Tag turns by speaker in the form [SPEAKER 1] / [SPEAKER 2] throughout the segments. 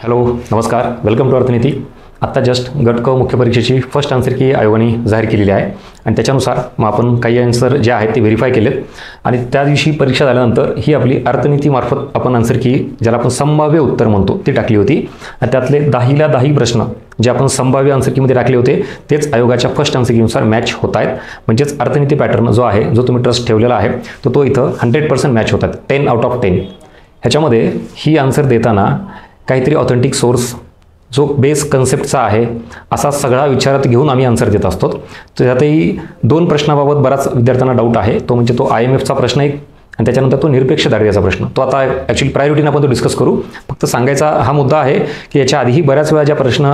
[SPEAKER 1] Hello नमस्कार, welcome to अर्थनीती. आत्ता just गट क मुख्य परीक्षेची फर्स्ट आन्सर की आयोगाने जाहीर केलेली आहे आणि त्याच्यानुसार मग आपण काही आन्सर जे आहेत ते व्हेरीफाय केलेत आणि त्या दिवशी परीक्षा झाल्यानंतर ही आपली अर्थनीतीमार्फत आपण आन्सर की ज्याला आपण संभाव्य उत्तर म्हणतो ती टाकली होती आणि त्यातले 10ला 10 प्रश्न जे आपण संभाव्य आन्सर कीमध्ये टाकले होते तेच आयोगाच्या फर्स्ट आन्सर कीनुसार मॅच होत आहेत. म्हणजेच अर्थनीती पॅटर्न जो आहे जो तुम्ही ट्रस्ट ठेवलेला आहे तो इथं 100% मॅच होत आहेत. 10 आउट ऑफ 10. ह्याच्यामध्ये ही आन्सर देताना काहीतरी ऑथेंटिक सोर्स जो बेस कन्सेप्टचा आहे असा सगळा विचारात घेऊन आम्ही आन्सर देत असतो. तर त्यातही 2 प्रश्नाबाबत बराच विद्यार्थ्यांना डाऊट आहे. तो म्हणजे तो IMFचा प्रश्न एक आणि त्याच्यानंतर तो निरपेक्ष दारिद्र्याचा प्रश्न. तो आता ॲक्च्युली प्रायोरिटीने आपण तो डिस्कस करू. फक्त सांगायचा हा मुद्दा आहे की याच्या आधीही बऱ्याच वेळा ज्या प्रश्न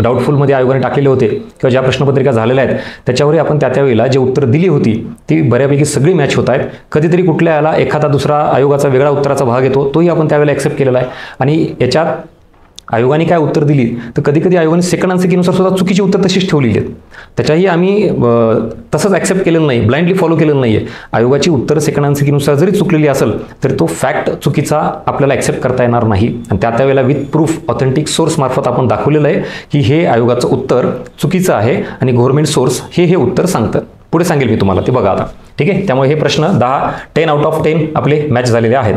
[SPEAKER 1] डाऊटफुलमध्ये आयोगाने टाकलेले होते किंवा ज्या प्रश्नपत्रिका झालेल्या आहेत त्याच्यावरही आपण त्यावेळेला जे उत्तर दिली होती ती बऱ्यापैकी सगळी मॅच होत आहेत. कधीतरी कुठल्या याला एखादा दुसरा आयोगाचा वेगळा उत्तराचा भाग येतो तोही आपण त्यावेळेला ॲक्सेप्ट केलेला आहे. आणि याच्यात आयोगाने काय उत्तर दिली तर कधी कधी आयोगाने सेकंड आन्सर कीनुसार सुद्धा चुकीची उत्तर तशीच ठेवलेली आहेत. त्याच्याही आम्ही तसंच ॲक्सेप्ट केलेलं नाही, ब्लाइंडली फॉलो केलेलं नाही आहे. आयोगाची उत्तरं सेकंड आन्सर कीनुसार जरी चुकलेली असेल तर तो फॅक्ट चुकीचा आपल्याला ॲक्सेप्ट करता येणार नाही. आणि त्यावेळेला विथ प्रूफ ऑथेंटिक सोर्स मार्फत आपण दाखवलेलं आहे की हे आयोगाचं उत्तर चुकीचं आहे आणि गव्हर्नमेंट सोर्स हे उत्तर सांगतं. पुढे सांगेल मी तुम्हाला, ते बघा आता. ठीक आहे, त्यामुळे हे प्रश्न 10 आउट ऑफ 10 आपले मॅच झालेले आहेत.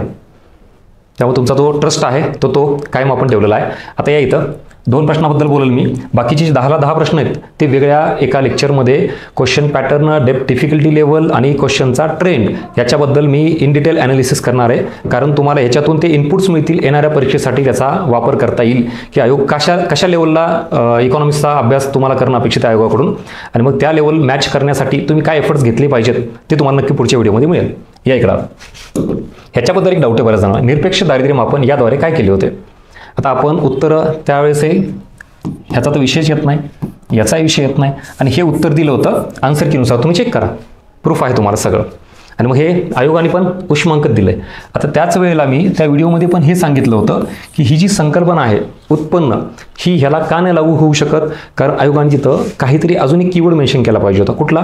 [SPEAKER 1] त्यामुळे तुमचा जो ट्रस्ट आहे तो कायम आपण ठेवलेला आहे. आता या इथं 2 प्रश्नाबद्दल बोलेल मी. बाकीचे 10ला 10 प्रश्न आहेत ते वेगळ्या एका लेक्चरमध्ये question pattern, depth difficulty level आणि क्वेश्चनचा ट्रेंड याच्याबद्दल मी इन डिटेल ॲनालिसिस करणार आहे. कारण तुम्हाला ह्याच्यातून ते इनपुट्स मिळतील येणाऱ्या परीक्षेसाठी त्याचा वापर करता येईल की आयोग कशा लेवलला इकॉनॉमिक्सचा अभ्यास तुम्हाला करणं अपेक्षित आहे आयोगाकडून आणि मग त्या लेवल मॅच करण्यासाठी तुम्ही काय एफर्ट्स घेतले पाहिजेत ते तुम्हाला नक्की पुढच्या व्हिडिओमध्ये मिळेल. या इकडं ह्याच्याबद्दल एक डाऊट आहे बऱ्याच जणांना. निरपेक्ष दारिद्र्य मापन याद्वारे काय केले होते. आता आपण उत्तरं त्यावेळेस ह्याचा तर विषयच येत नाही, याचाही विषय येत नाही आणि हे उत्तर दिलं होतं आन्सर कीनुसार. तुम्ही चेक करा, प्रूफ आहे तुम्हाला सगळं. आणि मग हे आयोगाने पण उष्मांकित दिलं आहे. आता त्याच वेळेला मी त्या व्हिडिओमध्ये पण हे सांगितलं होतं की ही जी संकल्पना आहे उत्पन्न ही ह्याला का नाही लागू होऊ शकत. कारण आयोगाने तिथं काहीतरी अजून एक कीवर्ड मेन्शन केला पाहिजे होता. कुठला?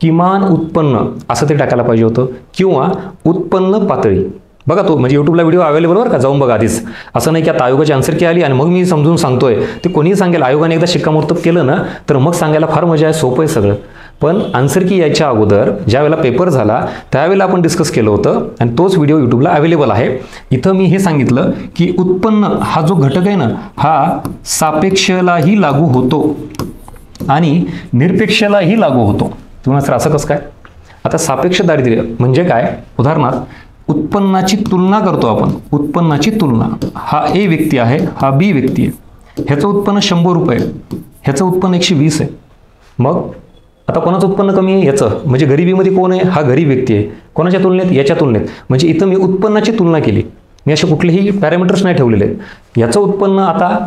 [SPEAKER 1] किमान उत्पन्न असं ते टाकायला पाहिजे होतं किंवा उत्पन्न पातळी. बघा तो म्हणजे यूट्यूबला व्हिडिओ अवेलेबल बरं का, जाऊन बघा आधीच. असं नाही की आता आयोगाची आन्सर की आली आणि मग मी समजून सांगतोय. ते कोणीही सांगेल आयोगाने एकदा शिक्कामोर्तब केलं ना तर मग सांगायला फार मजा आहे, सोपं आहे सगळं. पण आन्सर की यायच्या अगोदर ज्या वेळेला पेपर झाला त्यावेळेला आपण डिस्कस केलं होतं आणि तोच व्हिडिओ यूट्यूबला अवेलेबल आहे. इथं मी हे सांगितलं की उत्पन्न हा जो घटक आहे ना हा सापेक्षलाही लागू होतो आणि निरपेक्षलाही लागू होतो. तुम्हाला सर असं कसं काय? आता सापेक्ष दारिद्र्य म्हणजे काय? उदाहरणार्थ उत्पन्नाची तुलना करतो आपण. उत्पन्नाची तुलना, हा A व्यक्ती आहे, हा B व्यक्ती आहे. ह्याचं उत्पन्न 100 रुपये, ह्याचं उत्पन्न 120 आहे. मग आता कोणाचं उत्पन्न कमी आहे? ह्याचं. म्हणजे गरिबीमध्ये कोण आहे? हा गरीब व्यक्ती आहे. कोणाच्या तुलनेत? याच्या तुलनेत. म्हणजे इथं मी उत्पन्नाची तुलना केली. मी असे कुठलेही पॅरामीटर्स नाही ठेवलेले आहेत. याचं उत्पन्न आता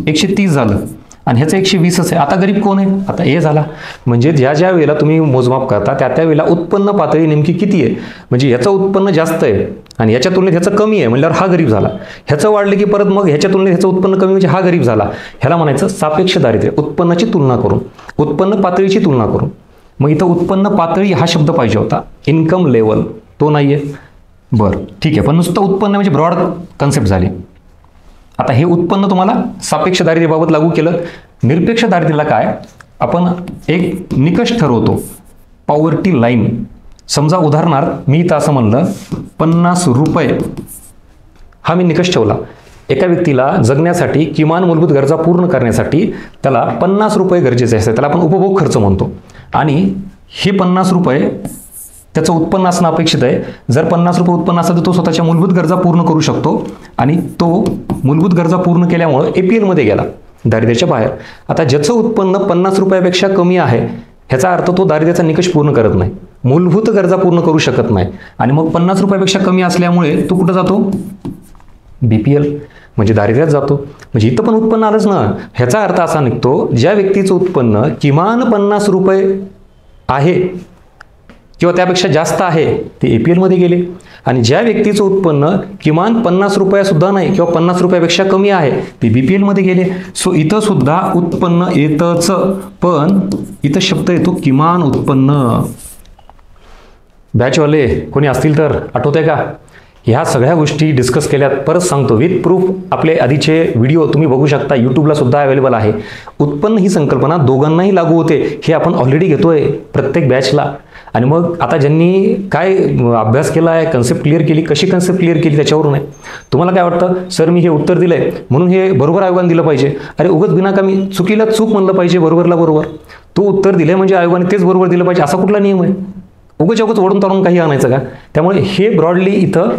[SPEAKER 1] 130 झालं आणि ह्याचं 120 आहे. आता गरीब कोण आहे? आता A झाला. म्हणजे ज्या वेळेला तुम्ही मोजमाप करता त्या वेळेला उत्पन्न पातळी नेमकी किती आहे? म्हणजे ह्याचं उत्पन्न जास्त आहे आणि याच्या तुलनेत ह्याचं कमी आहे म्हणल्यावर हा गरीब झाला. ह्याचं वाढलं की परत मग ह्याच्या तुलनेत ह्याचं उत्पन्न कमी म्हणजे हा गरीब झाला. ह्याला म्हणायचं सापेक्ष दारिद्र्य. उत्पन्नाची तुलना करून, उत्पन्न पातळीची तुलना करून. मग इथं उत्पन्न पातळी हा शब्द पाहिजे होता. इन्कम लेवल तो नाही आहे. बरं ठीक आहे, पण नुसतं उत्पन्न म्हणजे ब्रॉड कन्सेप्ट झाली. आता हे उत्पन्न तुम्हाला सापेक्ष दारिद्र्याबाबत लागू केलं. निरपेक्ष दारिद्र्याला काय? आपण एक निकष ठरवतो, पॉवर्टी लाईन. समजा उदाहरणार्थ मी इथं असं म्हणलं 50 रुपये हा मी निकष ठेवला. एका व्यक्तीला जगण्यासाठी किमान मूलभूत गरजा पूर्ण करण्यासाठी त्याला 50 रुपये गरजेचे असते. त्याला आपण उपभोग खर्च म्हणतो. आणि हे 50 रुपये त्याचं उत्पन्न असणं अपेक्षित आहे. जर 50 रुपये उत्पन्न असेल तर तो स्वतःच्या मूलभूत गरजा पूर्ण करू शकतो आणि तो मूलभूत गरजा पूर्ण केल्यामुळे APL मध्ये गेला, दारिद्र्याच्या बाहेर. आता ज्याचं उत्पन्न 50 रुपयापेक्षा कमी आहे ह्याचा अर्थ तो दारिद्र्याचा निकष पूर्ण करत नाही, मूलभूत गरजा पूर्ण करू शकत नाही आणि मग 50 रुपयापेक्षा कमी असल्यामुळे तो कुठं जातो? BPL म्हणजे दारिद्र्यात जातो. म्हणजे इथं पण उत्पन्न आलंच ना. ह्याचा अर्थ असा निघतो ज्या व्यक्तीचं उत्पन्न किमान 50 रुपये आहे किंवा त्यापेक्षा जास्त आहे ते APL मध्ये गेले आणि ज्या व्यक्तीचं उत्पन्न किमान 50 रुपयासुद्धा नाही किंवा 50 रुपयापेक्षा कमी आहे ते BPL मध्ये गेले. सो इथं सुद्धा उत्पन्न येतच, पण इथं शब्द येतो किमान उत्पन्न. बॅचवाले कोणी असतील तर आठवतंय का? ह्या सगळ्या गोष्टी डिस्कस केल्यात. परत सांगतो, विथ प्रूफ आपले आधीचे व्हिडिओ तुम्ही बघू शकता, यूट्यूबला सुद्धा अवेलेबल आहे. उत्पन्न ही संकल्पना दोघांनाही लागू होते हे आपण ऑलरेडी घेतोय प्रत्येक बॅचला. आणि मग आता ज्यांनी काय अभ्यास केला आहे, कन्सेप्ट क्लिअर केली, कशी कन्सेप्ट क्लिअर केली त्याच्यावरून आहे. तुम्हाला काय वाटतं, सर मी हे उत्तर दिलं आहे म्हणून हे बरोबर आयोगाने दिलं पाहिजे? अरे उगाच बिनाकामी चुकीला चूक म्हणलं पाहिजे, बरोबरला बरोबर. तू उत्तर दिलं म्हणजे आयोगाने तेच बरोबर दिलं पाहिजे असा कुठला नियम आहे? उगाच ओढून तारून काही आणायचं का? त्यामुळे हे ब्रॉडली इथं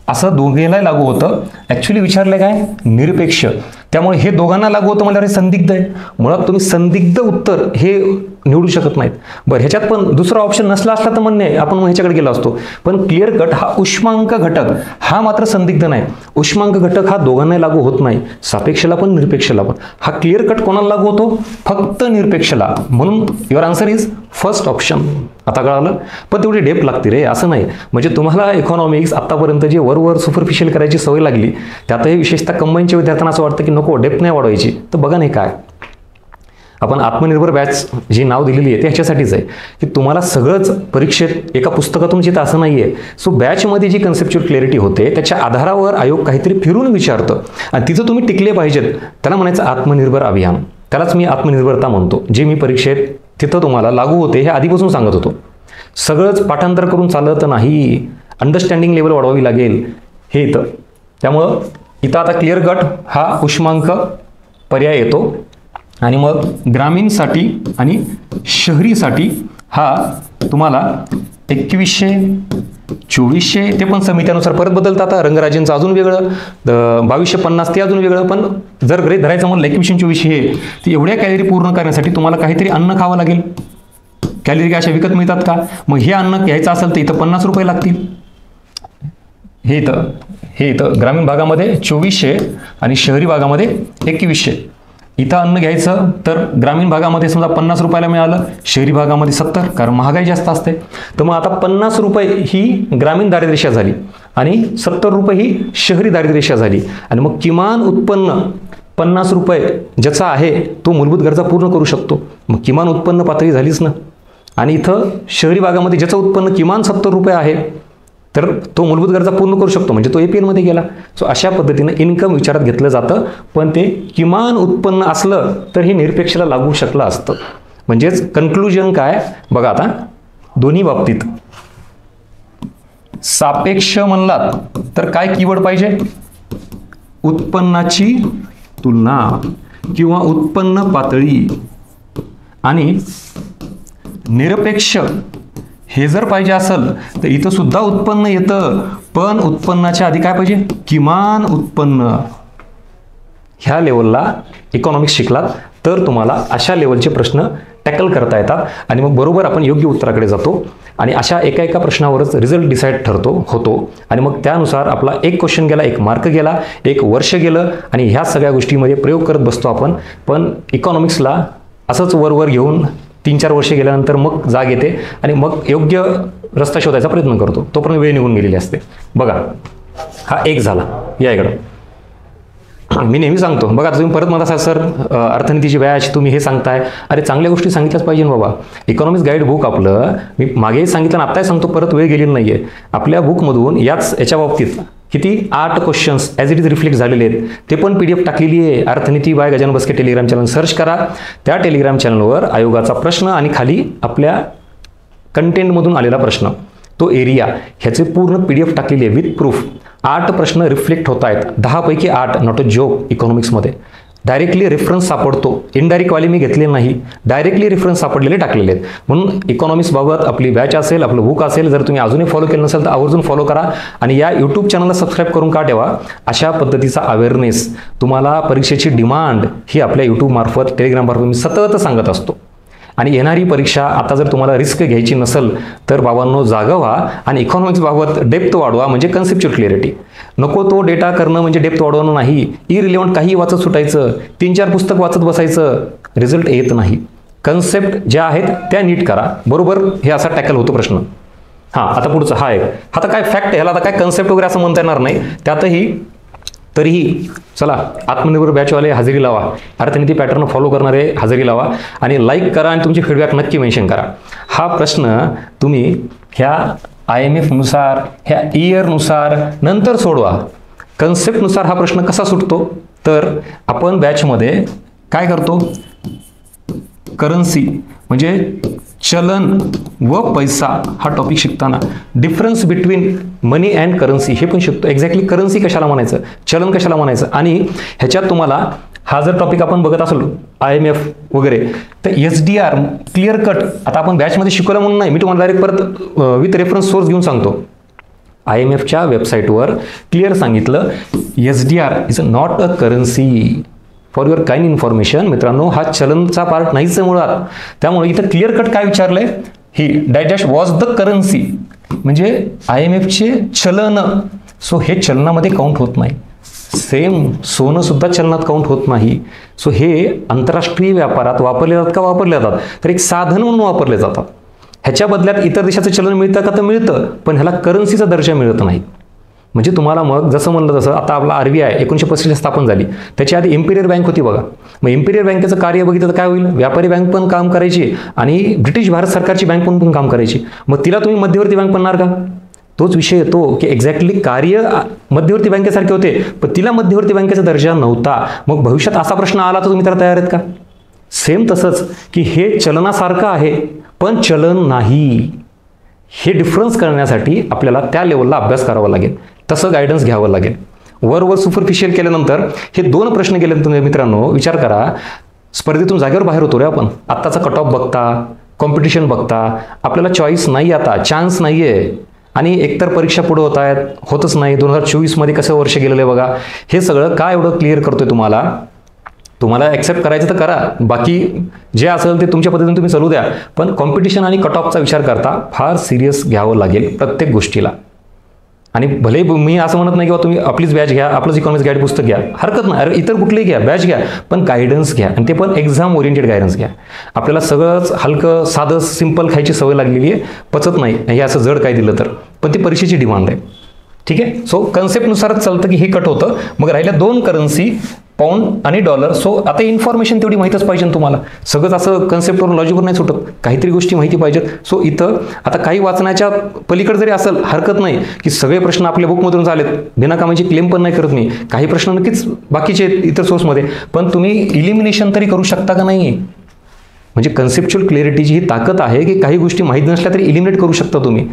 [SPEAKER 1] असं दोघेला लागू होतं. ॲक्च्युली विचारलं काय, निरपेक्ष. त्यामुळे हे दोघांना लागू होतं म्हणजे संदिग्ध आहे. मुळात तुम्ही संदिग्ध उत्तर हे निवडू शकत नाहीत. बरं, ह्याच्यात पण दुसरा ऑप्शन नसला असला तर म्हणणे आपण मग ह्याच्याकडे गेलो असतो. पण क्लिअर कट हा उष्मांक घटक हा मात्र संदिग्ध नाही. उष्मांक घटक हा दोघांनाही लागू होत नाही, सापेक्षला पण निरपेक्षला पण. हा क्लिअर कट कोणाला लागू होतो? फक्त निरपेक्षला. म्हणून your answer is first option. आता कळालं? पण तेवढी डेप्थ लागते रे, असं नाही. म्हणजे तुम्हाला इकॉनॉमिक्स आत्तापर्यंत जे वर सुपरफिशियल करायची सवय लागली, त्यातही विशेषतः कंबाईनच्या विद्यार्थ्यांना असं वाटतं की नको डेप्थ नाही वाढवायची. तर बघा नाही काय, आपण आत्मनिर्भर बॅच जी नाव दिलेली आहे ते ह्याच्यासाठीच आहे की तुम्हाला सगळंच परीक्षेत एका पुस्तकातून येतं असं नाही आहे. सो बॅचमध्ये जी कन्सेप्च्युअल क्लॅरिटी होते त्याच्या आधारावर आयोग काहीतरी फिरून विचारतं आणि तिथं तुम्ही टिकले पाहिजेत. त्याला म्हणायचं आत्मनिर्भर अभियान. त्यालाच मी आत्मनिर्भरता म्हणतो, जे मी परीक्षेत तिथं तुम्हाला लागू होते हे आधीपासून सांगत होतो. सगळंच पाठांतर करून चालत नाही, अंडरस्टँडिंग लेवल वाढवावी लागेल हे इथं. त्यामुळं इथं आता क्लिअर कट हा उष्मांक पर्याय येतो. आणि मग ग्रामीणसाठी आणि शहरीसाठी हा तुम्हाला 2100, 2400 ते पण समित्यानुसार परत बदलतं. आता रंगराजेंचं अजून वेगळं, 2250 ते अजून वेगळं. पण जर गृहीत धरायचं म्हणलं 2100 2400 हे, तर एवढ्या कॅलरी पूर्ण करण्यासाठी तुम्हाला काहीतरी अन्न खावं लागेल. कॅलरी काय अशा विकत मिळतात का? मग हे अन्न घ्यायचं असेल तर इथं 50 रुपये लागतील. हे इथं ग्रामीण भागामध्ये 2400 आणि शहरी भागामध्ये 2100. इथं अन्न घ्यायचं तर ग्रामीण भागामध्ये समजा 50 रुपयाला मिळालं, शहरी भागामध्ये 70, कारण महागाई जास्त असते. तर मग आता 50 रुपये ही ग्रामीण दारिद्र्यरेषा झाली आणि 70 रुपये ही शहरी दारिद्र्यरेषा झाली. आणि मग किमान उत्पन्न 50 रुपये ज्याचा आहे तो मूलभूत गरजा पूर्ण करू शकतो. मग किमान उत्पन्न पातळी झालीच ना. आणि इथं शहरी भागामध्ये ज्याचं उत्पन्न किमान 70 रुपये आहे तर तो मूलभूत गरजा पूर्ण करू शकतो, म्हणजे तो APL मध्ये गेला. सो अशा पद्धतीनं इन्कम विचारात घेतलं जातं. पण ते किमान उत्पन्न असलं तर हे निरपेक्षला लागू शकलं असतं. म्हणजेच कन्क्लुजन काय बघा, आता दोन्ही बाबतीत सापेक्ष म्हणलात तर काय कीवर्ड पाहिजे? उत्पन्नाची तुलना किंवा उत्पन्न पातळी. आणि निरपेक्ष हे जर पाहिजे असेल तर इथं सुद्धा उत्पन्न येतं, पण उत्पन्नाच्या आधी काय पाहिजे? किमान उत्पन्न. ह्या लेवलला इकॉनॉमिक्स शिकलात तर तुम्हाला अशा लेवलचे प्रश्न टॅकल करता येतात. आणि मग बरोबर आपण योग्य उत्तराकडे जातो आणि अशा एका प्रश्नावरच रिझल्ट डिसाईड होतो. आणि मग त्यानुसार आपला एक क्वेश्चन गेला, एक मार्क गेला, एक वर्ष गेलं आणि ह्या सगळ्या गोष्टीमध्ये प्रयोग करत बसतो आपण. पण इकॉनॉमिक्सला असंच वर घेऊन 3-4 वर्षे गेल्यानंतर मग जाग येते आणि मग योग्य रस्ता शोधायचा प्रयत्न करतो. तोपर्यंत वेळ निघून गेलेली असते. बघा हा एक झाला. या इकडं मी नेहमी सांगतो, बघा तुम्ही परत म्हणता सर अर्थनीतीची बॅच तुम्ही हे सांगताय. अरे चांगल्या गोष्टी सांगितल्याच पाहिजे बाबा. इकॉनॉमिक्स गाईड बुक आपलं मी मागेही सांगितलं आणि आत्ताही सांगतो, परत वेळ गेलेली नाही आहे. आपल्या बुकमधून याच्या बाबतीत किती 8 questions as it is reflect झालेले आहेत. ते पण PDF टाकलेली आहे. अर्थनीती by Gajanan Baske Telegram channel search करा. त्या टेलिग्राम चॅनलवर आयोगाचा प्रश्न आणि खाली आपल्या कंटेंटमधून आलेला प्रश्न, तो एरिया, ह्याचे पूर्ण PDF टाकलेली आहे विथ प्रूफ. 8 प्रश्न रिफ्लेक्ट होत आहेत. 10 पैकी 8 नॉट अ जोक इकॉनॉमिक्समध्ये. डायरेक्टली रेफरन्स सापडतो. इनडायरेक्ट वाले मी घेतले नाही, डायरेक्टली रेफरन्स सापडलेले टाकलेले आहेत. म्हणून इकॉनॉमिक्स बाबत आपली बॅच असेल, आपलं बुक असेल, जर तुम्ही अजूनही फॉलो केलं नसेल तर आवर्जून फॉलो करा. आणि या यूट्यूब चॅनलला सबस्क्राईब करून का ठेवा. अशा पद्धतीचा अवेअरनेस तुम्हाला, परीक्षेची डिमांड ही आपल्या यूट्यूब मार्फत, टेलिग्राम मार्फत मी सतत सांगत असतो. आणि येणारी परीक्षा आता जर तुम्हाला रिस्क घ्यायची नसेल तर बाबांनो जागा व्हा आणि इकॉनॉमिक्स बाबत डेप्थ वाढवा, म्हणजे कन्सेप्च्युअल क्लिअरिटी. नको तो डेटा करणं म्हणजे डेप्थ वाढवणं नाही. इरिलेव्हंट काही वाचत सुटायचं, 3-4 पुस्तक वाचत बसायचं, रिझल्ट येत नाही. कन्सेप्ट ज्या आहेत त्या नीट करा. बरोबर हे असा टॅकल होतो प्रश्न. हां, आता पुढचं हा एक. आता काय फॅक्ट आहे, ह्याला आता काय कन्सेप्ट वगैरे असं म्हणता येणार नाही. त्यातही तरीही चला आत्मनिर्भर बॅचवाले हजेरी लावा, अर्थनीती पॅटर्न फॉलो करणारे हजेरी लावा आणि लाईक करा आणि तुमची फीडबॅक नक्की मेन्शन करा. हा प्रश्न तुम्ही ह्या IMF नुसार, ह्या इयरनुसार नंतर सोडवा. कन्सेप्टनुसार हा प्रश्न कसा सुटतो, तर आपण बॅचमध्ये काय करतो, करन्सी म्हणजे चलन व पैसा हा टॉपिक शिकताना difference between money and currency हे पण शिकतो. एक्झॅक्टली करन्सी कशाला म्हणायचं, चलन कशाला म्हणायचं. आणि ह्याच्यात तुम्हाला हा जर टॉपिक आपण बघत असलो IMF वगैरे, तर SDR क्लिअर कट आता आपण बॅचमध्ये शिकवलं म्हणून नाही, मी तुम्हाला डायरेक्ट परत विथ रेफरन्स सोर्स घेऊन सांगतो. IMFच्या वेबसाईटवर क्लिअर सांगितलं SDR is not a currency. For your kind information मित्रांनो, हा चलनचा पार्ट नाहीच आहे मुळात. त्यामुळे इथं क्लिअर कट काय विचारलंय, ही डॅश वॉज द करन्सी म्हणजे IMFचे चलन. सो हे चलनामध्ये काउंट होत नाही. सेम सोनं सुद्धा चलनात काउंट होत नाही. सो हे आंतरराष्ट्रीय व्यापारात वापरले जातात का, वापरले जातात, तर एक साधन म्हणून वापरले जातात. ह्याच्या बदल्यात इतर देशाचं चलन मिळतं का, तर मिळतं, पण ह्याला करन्सीचा दर्जा मिळत नाही. म्हणजे तुम्हाला मग जसं म्हणलं तसं आता आपला RBI 1965 स्थापन झाली, त्याच्या आधी इम्पिरियल बँक होती बघा. मग इम्पिरियल बँकेचं कार्य बघितलं तर काय होईल, व्यापारी बँक पण काम करायची आणि ब्रिटिश भारत सरकारची बँक पण काम करायची. मग तिला तुम्ही मध्यवर्ती बँक म्हणणार का, तोच विषय येतो की एक्झॅक्टली कार्य मध्यवर्ती बँकेसारखे होते, पण तिला मध्यवर्ती बँकेचा दर्जा नव्हता. मग भविष्यात असा प्रश्न आला तर तुम्ही त्याला तयार आहेत का. सेम तसंच की हे चलनासारखं आहे पण चलन नाही. हे डिफरन्स करण्यासाठी आपल्याला त्या लेवलला अभ्यास करावा लागेल, तसं गायडन्स घ्यावं लागेल. वर सुपरफिशियल केल्यानंतर हे दोन प्रश्न केल्यानंतर मित्रांनो विचार करा, स्पर्धेतून जागेवर बाहेर होतो रे आपण. आत्ताचा कट ऑफ बघता, कॉम्पिटिशन बघता, आपल्याला चॉईस नाही, आता चान्स नाही आहे. आणि एकतर परीक्षा पुढे होत आहेत, होतच नाही. 2024 कसं वर्ष गेलेलं आहे बघा. हे सगळं काय एवढं क्लिअर करतोय तुम्हाला ॲक्सेप्ट करायचं तर करा, बाकी जे असेल ते तुमच्या पद्धतीने तुम्ही चालू द्या. पण कॉम्पिटिशन आणि कट ऑफचा विचार करता फार सिरियस घ्यावं लागेल प्रत्येक गोष्टीला. आणि भले मी असं म्हणत नाही की तुम्ही आपलीच बॅच घ्या, आपलंच इकॉनॉमिक्स गाईड पुस्तक घ्या, हरकत नाही. अरे इतर कुठलेही घ्या, बॅच घ्या, पण गायडन्स घ्या, आणि ते पण एक्झाम ओरिएंटेड गायडन्स घ्या. आपल्याला सगळंच हलकं साधं सिंपल खायची सवय लागलेली आहे, पचत नाही हे असं जड काय दिलं तर, पण ती परीक्षेची डिमांड आहे. ठीक आहे. सो कन्सेप्टनुसारच चालतं की हे कट होतं. मग राहिल्या दोन करन्सी, पाऊंड आणि डॉलर. सो आता इन्फॉर्मेशन तेवढी माहीतच पाहिजे ना तुम्हाला. सगळंच असं कन्सेप्टवरून लॉजिकवर नाही सुटत, काहीतरी गोष्टी माहिती पाहिजेत. सो इथं आता काही वाचण्याच्या पलीकडे जरी असेल हरकत नाही की सगळे प्रश्न आपल्या बुकमधून झालेत, बिनाकामाची क्लेम पण नाही करत मी. काही प्रश्न नक्कीच बाकीचे आहेत इतर सोर्समध्ये, पण तुम्ही इलिमिनेशन तरी करू शकता का नाही. म्हणजे कन्सेप्च्युअल क्लॅरिटीची ही ताकद आहे की काही गोष्टी माहीत नसल्या तरी इलिमिनेट करू शकता तुम्ही,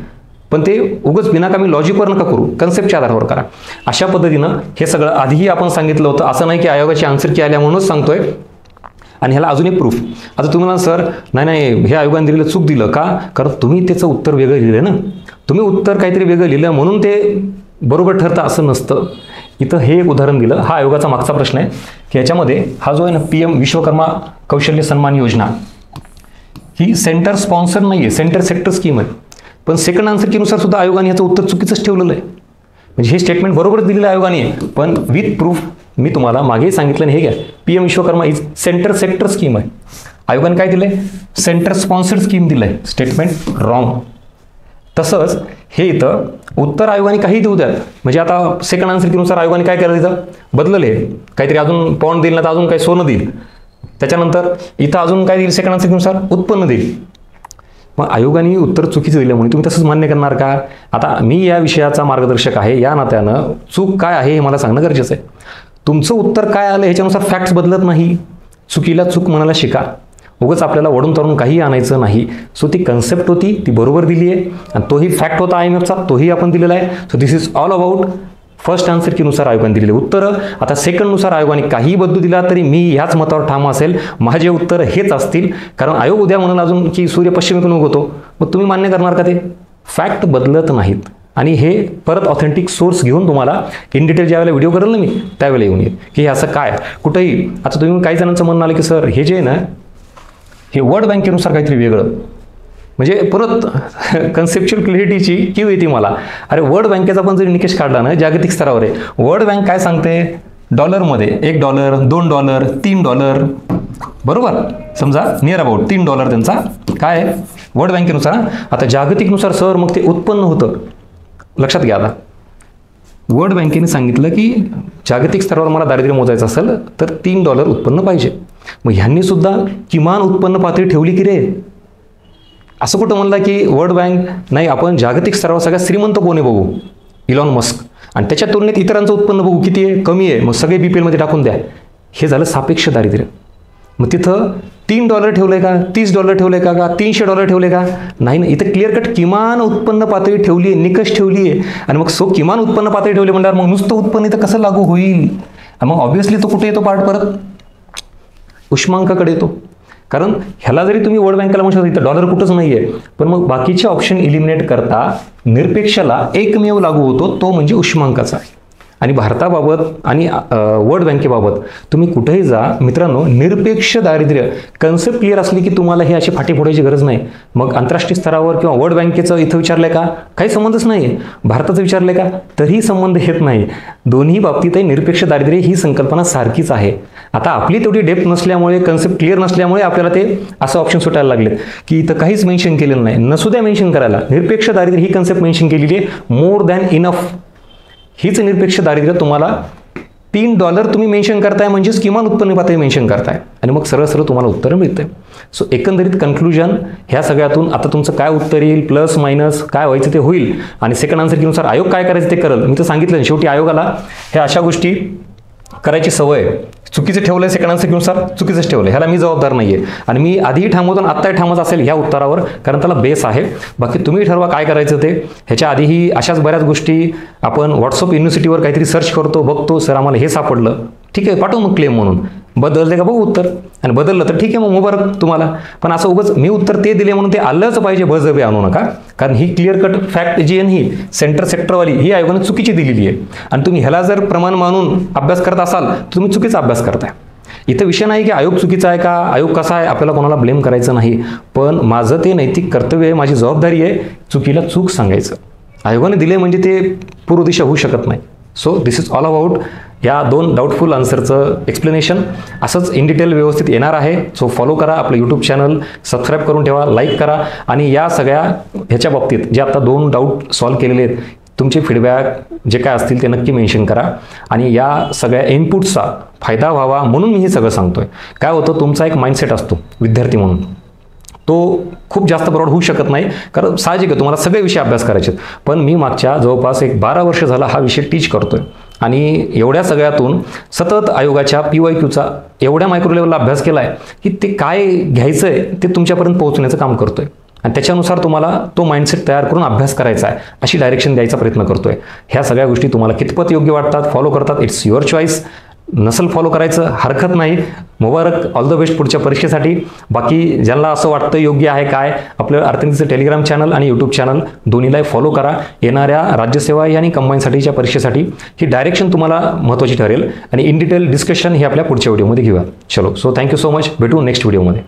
[SPEAKER 1] पण ते उगाच बिनाकामी लॉजिकवर नका करू, कन्सेप्टच्या आधारावर करा. अशा पद्धतीनं हे सगळं आधीही आपण सांगितलं होतं. असं नाही की आयोगाची आन्सर की आल्या म्हणूनच सांगतोय. आणि ह्याला अजून एक प्रूफ, आता तुम्ही म्हणा सर नाही हे आयोगाने दिलेलं चूक दिलं का, कारण तुम्ही त्याचं उत्तर वेगळं लिहिलं ना, तुम्ही उत्तर काहीतरी वेगळं लिहिलं म्हणून ते बरोबर ठरतं असं नसतं. इथं हे एक उदाहरण दिलं. हा आयोगाचा मागचा प्रश्न आहे की याच्यामध्ये हा जो आहे ना PM विश्वकर्मा कौशल्य सन्मान योजना, ही सेंटर स्पॉन्सर नाही आहे, सेंटर सेक्टर स्कीम आहे. पण सेकंड आन्सर कीनुसार सुद्धा आयोगाने याचं उत्तर चुकीचंच ठेवलेलं आहे. म्हणजे हे स्टेटमेंट बरोबरच दिलेलं आहे आयोगाने, पण विथ प्रूफ मी तुम्हाला मागे सांगितलं हे घ्या. PM Vishwakarma is centre sector scheme आहे. आयोगाने काय दिलंय, सेंटर स्पॉन्सर्ड स्कीम दिलंय. Statement wrong. तसंच हे इथं उत्तर आयोगाने काही देऊ द्यात. म्हणजे आता सेकंड आन्सर कीनुसार आयोगाने काय केलं, इथं बदलले काहीतरी, अजून पॉईंट देईल ना तर अजून काही सोनं देईल, त्याच्यानंतर इथं अजून काय देईल, सेकंड आन्सर कीनुसार उत्पन्न देईल. मग आयोगाने उत्तर चुकीचं दिल्यामुळे तुम्ही तसंच मान्य करणार का. आता मी या विषयाचा मार्गदर्शक आहे, या नात्यानं चूक काय आहे हे मला सांगणं गरजेचं आहे. तुमचं उत्तर काय आलं ह्याच्यानुसार फॅक्ट्स बदलत नाही. चुकीला चूक म्हणायला शिका. उगाच आपल्याला वडून तरून काही आणायचं नाही. सो ती कन्सेप्ट होती ती बरोबर दिली आहे, आणि तोही फॅक्ट होता IMFचा, तोही आपण दिलेला आहे. So this is all about first answer कीनुसार आयोगाने दिलेले उत्तरं. आता सेकंडनुसार आयोगाने काही बदलू दिला तरी मी ह्याच मतावर ठाम असेल, माझे उत्तर हेच असतील. कारण आयोग उद्या म्हणून अजून की सूर्य पश्चिमेकडून उगवतो, मग तुम्ही मान्य करणार का ते. फॅक्ट बदलत नाहीत. आणि हे परत ऑथेंटिक सोर्स घेऊन तुम्हाला इन डिटेल ज्यावेळेला व्हिडिओ करेल ना मी त्यावेळेला येऊन येईल की हे असं काय कुठंही. आता तुम्ही काही जणांचं म्हणणं आलं की सर हे जे आहे ना हे वर्ल्ड बँकेनुसार काहीतरी वेगळं, म्हणजे परत कन्सेप्च्युअल क्लॅरिटीची किंवा येते मला. अरे वर्ल्ड बँकेचा पण जरी निकष काढला ना जागतिक स्तरावर आहे, वर्ल्ड बँक काय सांगते डॉलरमध्ये $1, $2, $3, बरोबर समजा नियर अबाउट $3 त्यांचा काय आहे वर्ल्ड बँकेनुसार. आता जागतिकनुसार सर मग ते उत्पन्न होतं. लक्षात घ्या, आता वर्ल्ड बँकेने सांगितलं की जागतिक स्तरावर मला दारिद्र्य मोजायचं असेल तर $3 उत्पन्न पाहिजे. मग ह्यांनी सुद्धा किमान उत्पन्न पातळी ठेवली की रे. असं कुठं म्हणलं की वर्ल्ड बँक नाही, आपण जागतिक स्तरावर सगळ्यात श्रीमंत कोण आहे बघू, इलॉन मस्क, आणि त्याच्या तुलनेत इतरांचं उत्पन्न बघू किती आहे, कमी आहे, मग सगळे BPL टाकून द्या. हे झालं सापेक्ष दारिद्र्य. मग तिथं $3 ठेवलंय का, $30 ठेवलंय का, $300 ठेवले का, नाही ना. इथं क्लिअर कट किमान उत्पन्न पातळी ठेवली आहे, निकष ठेवली आहे. आणि मग किमान उत्पन्न पातळी ठेवली म्हणल्यावर मग नुसतं उत्पन्न इथं कसं लागू होईल. मग ऑब्व्हियसली तो कुठे येतो पार्ट, परत उष्मांकाकडे येतो. कारण ह्याला जरी तुम्ही वर्ल्ड बँकेला म्हणू शकता इथं डॉलर कुठंच नाही आहे, पण मग बाकीचे ऑप्शन इलिमिनेट करता निरपेक्षला एकमेव लागू होतो, तो म्हणजे उष्मांकाचा. आणि भारताबाबत आणि वर्ल्ड बँकेबाबत तुम्ही कुठेही जा मित्रांनो, निरपेक्ष दारिद्र्य कन्सेप्ट क्लिअर असली की तुम्हाला हे असे फाटे फोडायची गरज नाही. मग आंतरराष्ट्रीय स्तरावर किंवा वर्ल्ड बँकेचं इथं विचारलंय का, काही संबंधच नाही आहे. भारताचं विचारलंय का, तरीही संबंध येत नाही. दोन्ही बाबतीतही निरपेक्ष दारिद्र्य ही संकल्पना सारखीच आहे. आता आपली तेवढी डेप्थ नसल्यामुळे, कन्सेप्ट क्लिअर नसल्यामुळे आपल्याला ते असं ऑप्शन सुटायला लागलेत की इथं काहीच मेन्शन केलेलं नाही. नसुद्या मेन्शन करायला, निरपेक्ष दारिद्र्य ही कन्सेप्ट मेन्शन केलेली आहे, मोर दॅन इनफ. हीच निरपेक्ष दारिद्र्य तुम्हाला $3 तुम्ही मेन्शन करताय म्हणजेच किमान उत्पन्न पातळी मेन्शन करताय, आणि मग सरळ सरळ तुम्हाला उत्तर मिळतंय. सो एकंदरीत कन्क्लुजन ह्या सगळ्यातून आता तुमचं काय उत्तर येईल, प्लस मायनस काय व्हायचं ते होईल, आणि सेकंड आन्सर कीनुसार आयोग काय करायचं ते करेल. मी तर सांगितलं शेवटी आयोगाला ह्या अशा गोष्टी करायची सवय. चुकीचं ठेवलंय सेकंड आन्सर कीनुसार, चुकीचंच ठेवलंय, ह्याला मी जबाबदार नाही आहे. आणि मी आधीही ठामवतो आणि आत्ताही ठामच असेल ह्या उत्तरावर, कारण त्याला बेस आहे. बाकी तुम्ही ठरवा काय करायचं ते. ह्याच्या आधीही अशाच बऱ्याच गोष्टी आपण व्हॉट्सअप युनिव्हर्सिटीवर काहीतरी सर्च करतो, बघतो, सर आम्हाला हे सापडलं, ठीक आहे पाठवू मग क्लेम म्हणून, बदलते का बघू उत्तर, आणि बदललं तर ठीक आहे मग मुबारक तुम्हाला. पण असं उगाच मी उत्तर ते दिले म्हणून ते आलंच पाहिजे बळजबरी आणू नका, कारण ही क्लिअर कट फॅक्ट जी आहे ही सेक्टरवाली ही आयोगाने चुकीची दिलेली आहे. आणि तुम्ही ह्याला जर प्रमाण मानून अभ्यास करत असाल तर तुम्ही चुकीचा अभ्यास करताय. इथं विषय नाही की आयोग चुकीचा आहे का, आयोग कसा आहे, आपल्याला कोणाला ब्लेम करायचं नाही. पण माझं ते नैतिक कर्तव्य आहे, माझी जबाबदारी आहे चुकीला चूक सांगायचं. आयोगाने दिले म्हणजे ते पूर्व दिशा होऊ शकत नाही. So this is all about या 2 डाऊटफुल आन्सरचं एक्सप्लेनेशन. असंच इन डिटेल व्यवस्थित येणार आहे. सो फॉलो करा आपलं यूट्यूब चॅनल, सबस्क्राईब करून ठेवा, लाईक करा, आणि या सगळ्या ह्याच्या बाबतीत जे आता 2 डाऊट सॉल्व्ह केलेले आहेत तुमचे फीडबॅक जे काय असतील ते नक्की मेन्शन करा. आणि या सगळ्या इनपुट्सचा फायदा व्हावा म्हणून मी हे सगळं सांगतोय. काय होतं, तुमचा एक माइंडसेट असतो विद्यार्थी म्हणून, तो खूप जास्त ब्रॉड होऊ शकत नाही, कारण साहजिक आहे तुम्हाला सगळे विषय अभ्यास करायचे. पण मी मागच्या जवळपास 12 वर्ष झाला हा विषय टीच करतोय, आणि एवढ्या सगळ्यातून सतत आयोगाच्या PYQचा एवढ्या मायक्रो लेवलला अभ्यास केला आहे की ते काय घ्यायचं आहे ते तुमच्यापर्यंत पोहोचण्याचं काम करतोय. आणि त्याच्यानुसार तुम्हाला तो माइंडसेट तयार करून अभ्यास करायचा आहे अशी डायरेक्शन द्यायचा प्रयत्न करतोय. ह्या सगळ्या गोष्टी तुम्हाला कितपत योग्य वाटतात, फॉलो करतात, इट्स युअर चॉईस. नसल फॉलो करायचं हरकत नाही. मुबारक, ऑल द बेस्ट पुढच्या परीक्षेसाठी. बाकी ज्यांना असं वाटतं योग्य आहे काय, आपलं अर्थनीतीचं टेलिग्राम चॅनल आणि यूट्यूब चॅनल दोन्हीलाही फॉलो करा. येणाऱ्या राज्यसेवा आणि कंबाईनसाठीच्या परीक्षेसाठी ही डायरेक्शन तुम्हाला महत्त्वाची ठरेल, आणि इन डिटेल डिस्कशन हे आपल्या पुढच्या व्हिडिओमध्ये घेऊया. चलो, सो थँक्यू सो मच. भेटू नेक्स्ट व्हिडिओमध्ये.